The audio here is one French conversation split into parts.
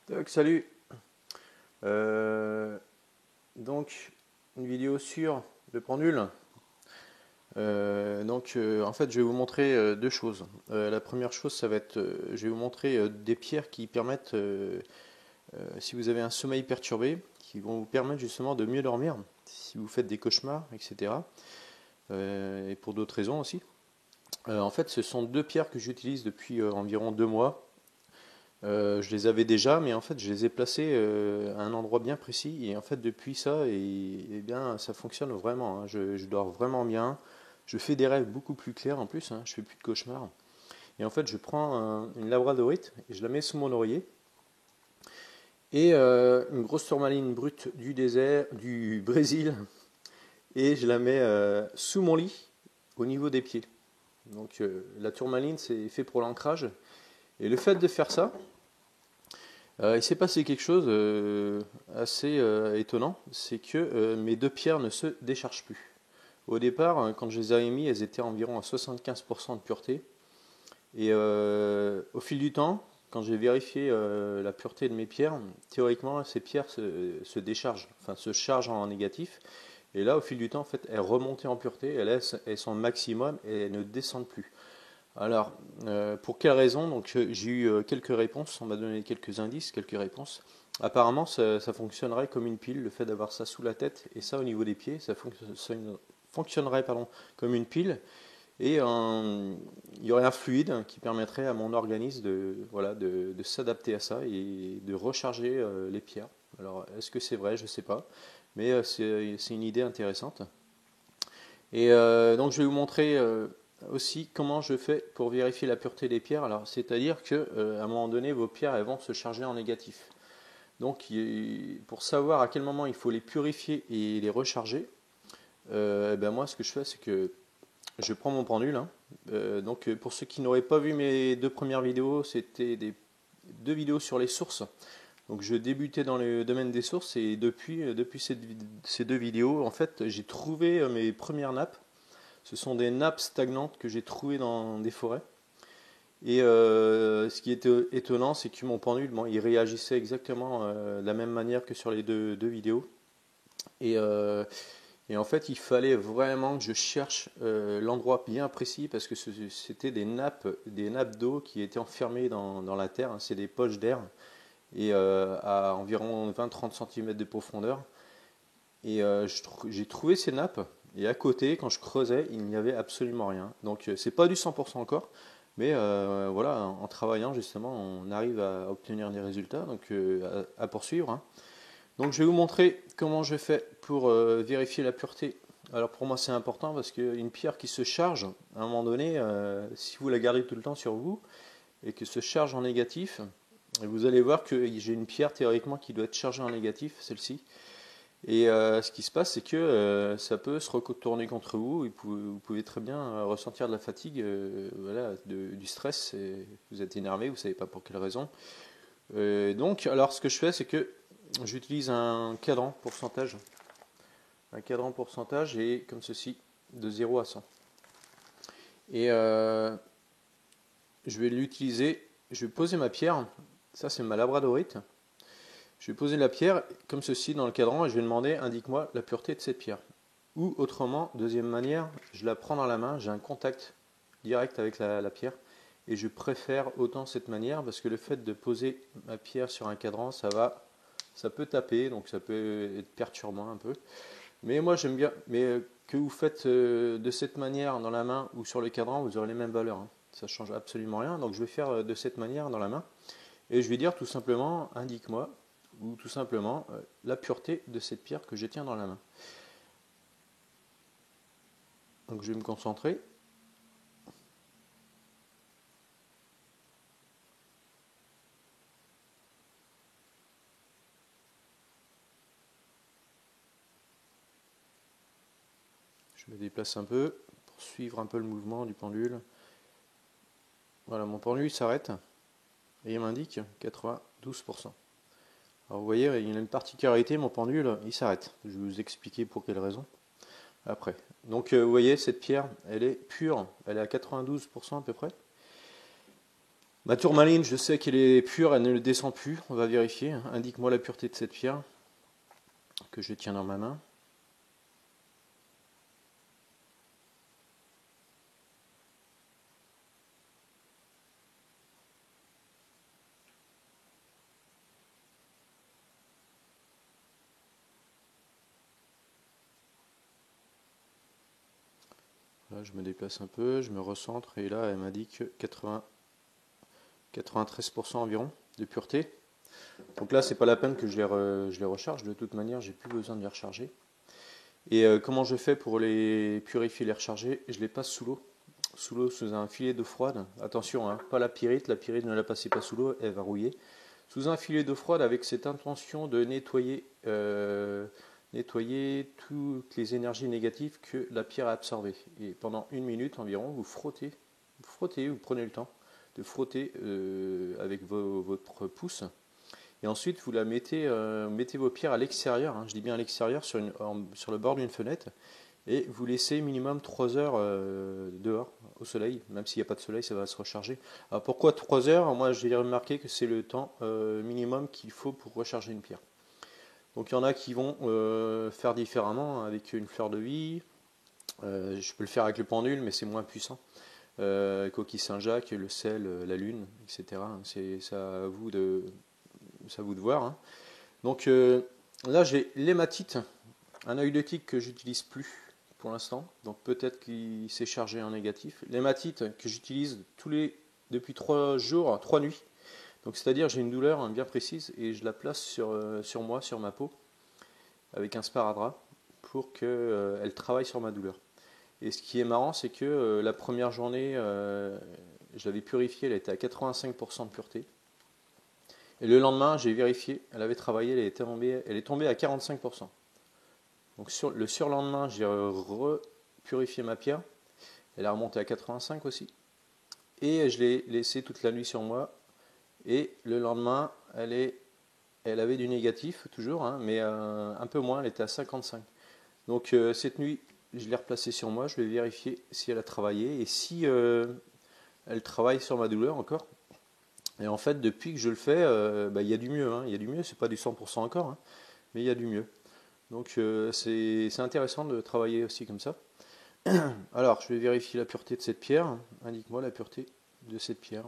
Donc, salut. Euh, donc, une vidéo sur le pendule. En fait, je vais vous montrer deux choses. La première chose, ça va être, je vais vous montrer des pierres qui permettent, si vous avez un sommeil perturbé, qui vont vous permettre justement de mieux dormir, si vous faites des cauchemars, etc. Et pour d'autres raisons aussi. En fait, ce sont deux pierres que j'utilise depuis environ 2 mois. Je les avais déjà, mais en fait, je les ai placées à un endroit bien précis. Et en fait, depuis ça, et bien, ça fonctionne vraiment, hein. Je dors vraiment bien. Je fais des rêves beaucoup plus clairs en plus, hein. Je fais plus de cauchemars. Et en fait, je prends une labradorite et je la mets sous mon oreiller. Et une grosse tourmaline brute du désert, du Brésil, et je la mets sous mon lit, au niveau des pieds. Donc la tourmaline, c'est fait pour l'ancrage. Et le fait de faire ça, il s'est passé quelque chose assez étonnant, c'est que mes deux pierres ne se déchargent plus. Au départ, quand je les avais mis, elles étaient environ à 75% de pureté. Et au fil du temps, quand j'ai vérifié la pureté de mes pierres, théoriquement, ces pierres se déchargent, enfin se chargent en négatif. Et là, au fil du temps, en fait, elles remontaient en pureté, elles sont au maximum et elles ne descendent plus. Alors, pour quelle raison? Donc, j'ai eu quelques réponses, on m'a donné quelques indices, quelques réponses. Apparemment, ça fonctionnerait comme une pile, le fait d'avoir ça sous la tête et ça au niveau des pieds, ça fonctionnerait pardon, comme une pile. Et il y aurait un fluide qui permettrait à mon organisme voilà, de s'adapter à ça et de recharger les pierres. Alors, est-ce que c'est vrai? Je ne sais pas. Mais c'est une idée intéressante. Et donc je vais vous montrer aussi comment je fais pour vérifier la pureté des pierres. Alors c'est-à-dire que à un moment donné, vos pierres elles vont se charger en négatif. Donc pour savoir à quel moment il faut les purifier et les recharger, eh ben moi ce que je fais c'est que je prends mon pendule, hein. Donc pour ceux qui n'auraient pas vu mes deux premières vidéos, c'était deux vidéos sur les sources. Donc je débutais dans le domaine des sources et depuis ces deux vidéos, en fait, j'ai trouvé mes premières nappes. Ce sont des nappes stagnantes que j'ai trouvées dans des forêts. Et ce qui était étonnant, c'est que mon pendule, bon, il réagissait exactement de la même manière que sur les deux vidéos. Et, euh, et en fait, il fallait vraiment que je cherche l'endroit bien précis parce que c'était des nappes d'eau qui étaient enfermées dans la terre, hein. C'est des poches d'air et à environ 20-30 cm de profondeur. Et j'ai trouvé ces nappes. Et à côté, quand je creusais, il n'y avait absolument rien. Donc c'est pas du 100% encore, mais voilà, en travaillant justement, on arrive à obtenir des résultats, donc à poursuivre, hein. Donc je vais vous montrer comment je fais pour vérifier la pureté. Alors pour moi c'est important parce qu'une pierre qui se charge, à un moment donné, si vous la gardez tout le temps sur vous et que se charge en négatif, vous allez voir que j'ai une pierre théoriquement qui doit être chargée en négatif, celle-ci. Et ce qui se passe, c'est que ça peut se retourner contre vous. Et vous pouvez très bien ressentir de la fatigue, voilà, du stress. Et vous êtes énervé, vous ne savez pas pour quelle raison. Donc, alors ce que je fais, c'est que j'utilise un cadran pourcentage. Un cadran pourcentage et comme ceci, de 0 à 100. Et je vais l'utiliser, je vais poser ma pierre. Ça, c'est ma labradorite. Je vais poser la pierre comme ceci dans le cadran et je vais demander, indique-moi la pureté de cette pierre. Ou autrement, deuxième manière, je la prends dans la main, j'ai un contact direct avec la pierre et je préfère autant cette manière parce que le fait de poser ma pierre sur un cadran, ça peut taper, donc ça peut être perturbant un peu. Mais moi j'aime bien, mais que vous faites de cette manière dans la main ou sur le cadran, vous aurez les mêmes valeurs, hein. Ça change absolument rien, donc je vais faire de cette manière dans la main et je vais dire tout simplement, indique-moi, ou tout simplement la pureté de cette pierre que je tiens dans la main. Donc je vais me concentrer. Je me déplace un peu pour suivre un peu le mouvement du pendule. Voilà, mon pendule s'arrête et il m'indique 92%. Alors vous voyez, il y a une particularité, mon pendule, il s'arrête. Je vais vous expliquer pour quelle raison après. Donc vous voyez, cette pierre, elle est pure, elle est à 92% à peu près. Ma tourmaline, je sais qu'elle est pure, elle ne le descend plus. On va vérifier. Indique-moi la pureté de cette pierre que je tiens dans ma main. Là, je me déplace un peu, je me recentre et là, elle m'indique 93% environ de pureté. Donc là, c'est pas la peine que je les recharge. De toute manière, j'ai plus besoin de les recharger. Et comment je fais pour les purifier, les recharger? Je les passe sous l'eau. Sous l'eau, sous un filet d'eau froide. Attention, hein, pas la pyrite. La pyrite, ne la passez pas sous l'eau, elle va rouiller. Sous un filet d'eau froide avec cette intention de nettoyer toutes les énergies négatives que la pierre a absorbées. Et pendant 1 minute environ, vous prenez le temps de frotter avec votre pouce. Et ensuite, vous mettez vos pierres à l'extérieur, hein, je dis bien à l'extérieur, sur le bord d'une fenêtre, et vous laissez minimum 3 heures dehors, au soleil. Même s'il n'y a pas de soleil, ça va se recharger. Alors pourquoi 3 heures? Moi, j'ai remarqué que c'est le temps minimum qu'il faut pour recharger une pierre. Donc il y en a qui vont faire différemment, hein, avec une fleur de vie. Je peux le faire avec le pendule, mais c'est moins puissant. Coquille Saint-Jacques, le sel, la lune, etc. C'est ça à vous de voir, hein. Donc là, j'ai l'hématite, un œil de tigre que j'utilise plus pour l'instant. Donc peut-être qu'il s'est chargé en négatif. L'hématite que j'utilise depuis 3 jours, 3 nuits. Donc c'est-à-dire j'ai une douleur, hein, bien précise et je la place sur moi, sur ma peau, avec un sparadrap pour qu'elle travaille sur ma douleur. Et ce qui est marrant, c'est que la première journée, je l'avais purifiée, elle était à 85% de pureté. Et le lendemain, j'ai vérifié, elle avait travaillé, elle est tombée à 45%. Donc le surlendemain, j'ai repurifié ma pierre, elle a remonté à 85 aussi. Et je l'ai laissée toute la nuit sur moi. Et le lendemain, elle avait du négatif, toujours, hein, mais un peu moins, elle était à 55. Donc cette nuit, je l'ai replacée sur moi, je vais vérifier si elle a travaillé et si elle travaille sur ma douleur encore. Et en fait, depuis que je le fais, il y a du mieux, hein, il y a du mieux, c'est pas du 100% encore, hein, mais il y a du mieux. Donc c'est intéressant de travailler aussi comme ça. Alors, je vais vérifier la pureté de cette pierre. Indique-moi la pureté de cette pierre.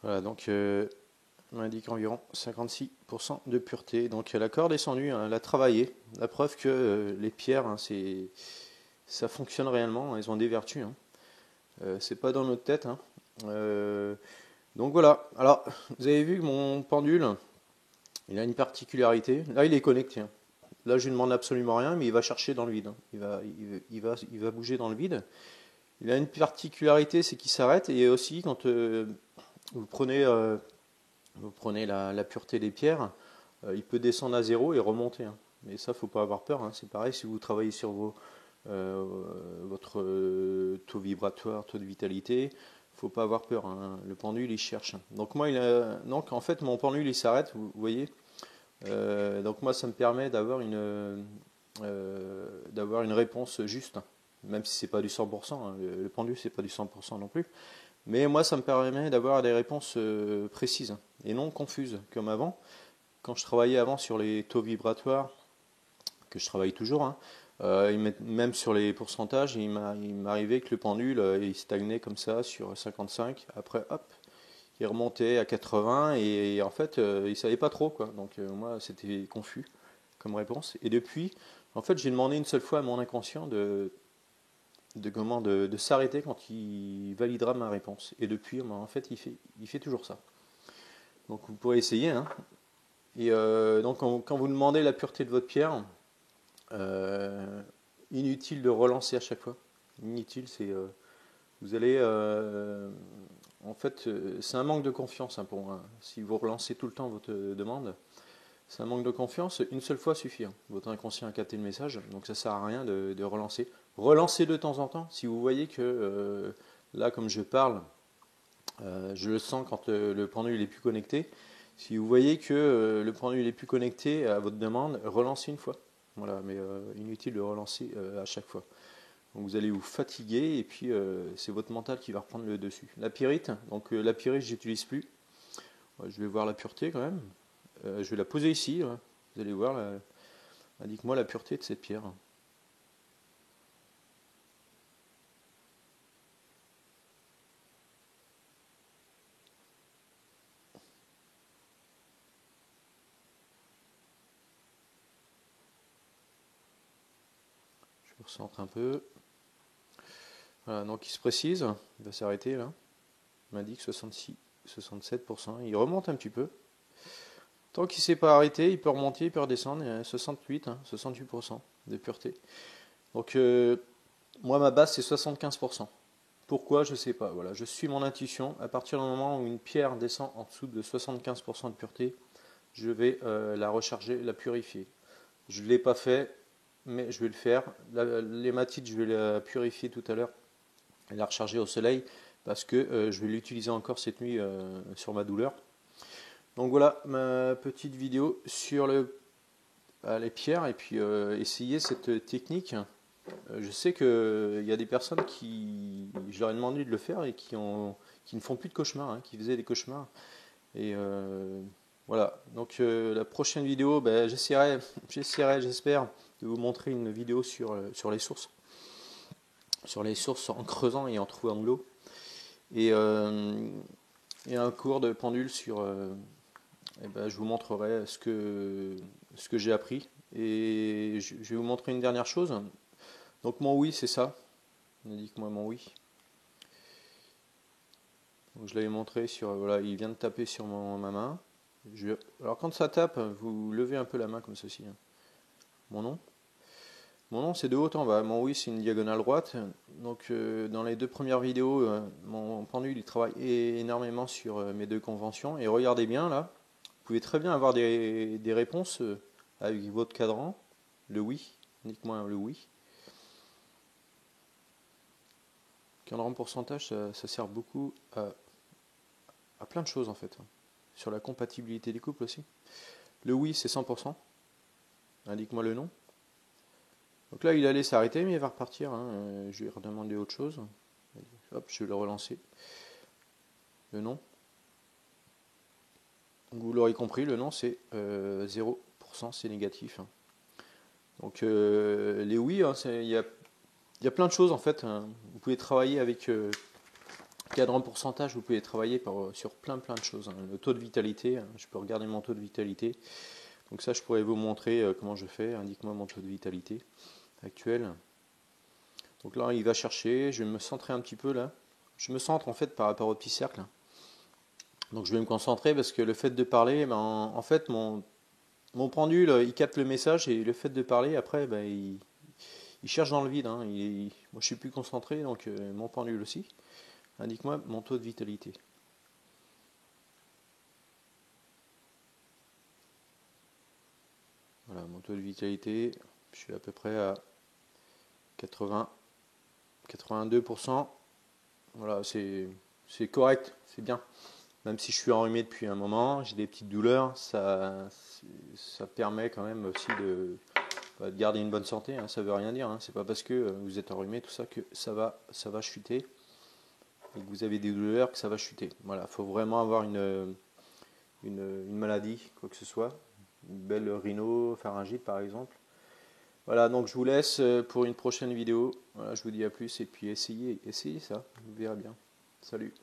Voilà, donc on indique environ 56% de pureté. Donc elle a encore descendu, hein, elle a travaillé. La preuve que les pierres, hein, ça fonctionne réellement, elles ont des vertus, hein. C'est pas dans notre tête, hein. Donc voilà. Alors, vous avez vu que mon pendule, il a une particularité. Là, il est connecté, hein. Là, je lui demande absolument rien, mais il va chercher dans le vide, hein. Il va bouger dans le vide. Il a une particularité, c'est qu'il s'arrête. Et aussi, quand vous prenez, la pureté des pierres, il peut descendre à zéro et remonter, hein. Mais ça, faut pas avoir peur, hein. C'est pareil si vous travaillez sur votre taux vibratoire, taux de vitalité. Faut pas avoir peur, hein. Le pendule, il cherche. Donc moi, donc en fait, mon pendule, il s'arrête. Vous voyez. Donc moi, ça me permet d'avoir une réponse juste, même si c'est pas du 100%, hein. Le pendule, c'est pas du 100% non plus. Mais moi, ça me permet d'avoir des réponses précises et non confuses, comme avant. Quand je travaillais avant sur les taux vibratoires, que je travaille toujours, hein, même sur les pourcentages, il m'arrivait que le pendule, il stagnait comme ça sur 55. Après, hop, il remontait à 80 et en fait, il savait pas trop, quoi. Donc moi, c'était confus comme réponse. Et depuis, en fait, j'ai demandé une seule fois à mon inconscient de s'arrêter quand il validera ma réponse. Et depuis, en fait, il fait toujours ça. Donc vous pourrez essayer, hein. Et donc quand vous demandez la pureté de votre pierre, inutile de relancer à chaque fois. Inutile, c'est vous allez en fait, c'est un manque de confiance, hein, pour moi. Si vous relancez tout le temps votre demande, c'est un manque de confiance. Une seule fois suffit, hein. Votre inconscient a capté le message, donc ça sert à rien de relancer. Relancez de temps en temps. Si vous voyez que là, comme je parle, je le sens quand le pendule est plus connecté. Si vous voyez que le pendule est plus connecté à votre demande, relancez une fois. Voilà, mais inutile de relancer à chaque fois. Donc vous allez vous fatiguer et puis c'est votre mental qui va reprendre le dessus. La pyrite, donc la pyrite, j'utilise plus. Je vais voir la pureté quand même. Je vais la poser ici. Là. Vous allez voir, indique-moi la pureté de cette pierre. Je recentre un peu. Voilà, donc il se précise, il va s'arrêter là. Il m'indique 66, 67%. Il remonte un petit peu. Tant qu'il ne s'est pas arrêté, il peut remonter, il peut redescendre. Il y a 68, 68% de pureté. Donc moi ma base c'est 75%. Pourquoi? Je ne sais pas. Voilà, je suis mon intuition. À partir du moment où une pierre descend en dessous de 75% de pureté, je vais la recharger, la purifier. Je ne l'ai pas fait, mais je vais le faire. L'hématite, je vais la purifier tout à l'heure et la recharger au soleil parce que je vais l'utiliser encore cette nuit sur ma douleur. Donc voilà ma petite vidéo sur les pierres et puis essayer cette technique. Je sais qu'il y a des personnes qui, je leur ai demandé de le faire et qui ne font plus de cauchemars, qui faisaient des cauchemars. Et voilà, donc la prochaine vidéo, ben, j'espère, de vous montrer une vidéo sur les sources. Sur les sources en creusant et en trouvant de l'eau. Et un cours de pendule sur... ben, je vous montrerai ce que j'ai appris. Et je vais vous montrer une dernière chose. Donc mon oui, c'est ça. Indique-moi mon oui. Donc, je l'avais montré sur... Voilà, il vient de taper sur ma main. Alors quand ça tape, vous levez un peu la main comme ceci. Mon nom. Mon nom c'est de haut en bas. Mon oui c'est une diagonale droite. Donc dans les 2 premières vidéos, mon pendule il travaille énormément sur mes 2 conventions. Et regardez bien là, vous pouvez très bien avoir des réponses avec votre cadran. Le oui, uniquement le oui. Cadran pourcentage, ça sert beaucoup à plein de choses en fait. Sur la compatibilité des couples aussi. Le oui c'est 100%. Indique-moi le nom. Donc là, il allait s'arrêter, mais il va repartir. Je vais redemander autre chose. Hop, je vais le relancer. Le nom. Donc vous l'aurez compris, le nom c'est 0%, c'est négatif. Donc les oui, il y a plein de choses en fait. Vous pouvez travailler avec cadran pourcentage, vous pouvez travailler sur plein de choses. Le taux de vitalité, je peux regarder mon taux de vitalité. Donc ça, je pourrais vous montrer comment je fais. Indique-moi mon taux de vitalité actuel. Donc là, il va chercher, je vais me centrer un petit peu là. Je me centre en fait par rapport au petit cercle. Donc je vais me concentrer parce que le fait de parler, ben, en fait, mon pendule, il capte le message et le fait de parler, après, ben, il cherche dans le vide. Moi, je suis plus concentré, donc mon pendule aussi. Indique-moi mon taux de vitalité. Voilà, mon taux de vitalité, je suis à peu près à 82%. Voilà, c'est correct, c'est bien. Même si je suis enrhumé depuis un moment, j'ai des petites douleurs, ça permet quand même aussi de garder une bonne santé. Ça veut rien dire. C'est pas parce que vous êtes enrhumé tout ça que ça va chuter et que vous avez des douleurs que ça va chuter. Voilà, faut vraiment avoir une maladie, quoi que ce soit, une belle rhinopharyngite par exemple. Voilà, donc je vous laisse pour une prochaine vidéo. Voilà, je vous dis à plus et puis essayez ça, vous verrez bien. Salut.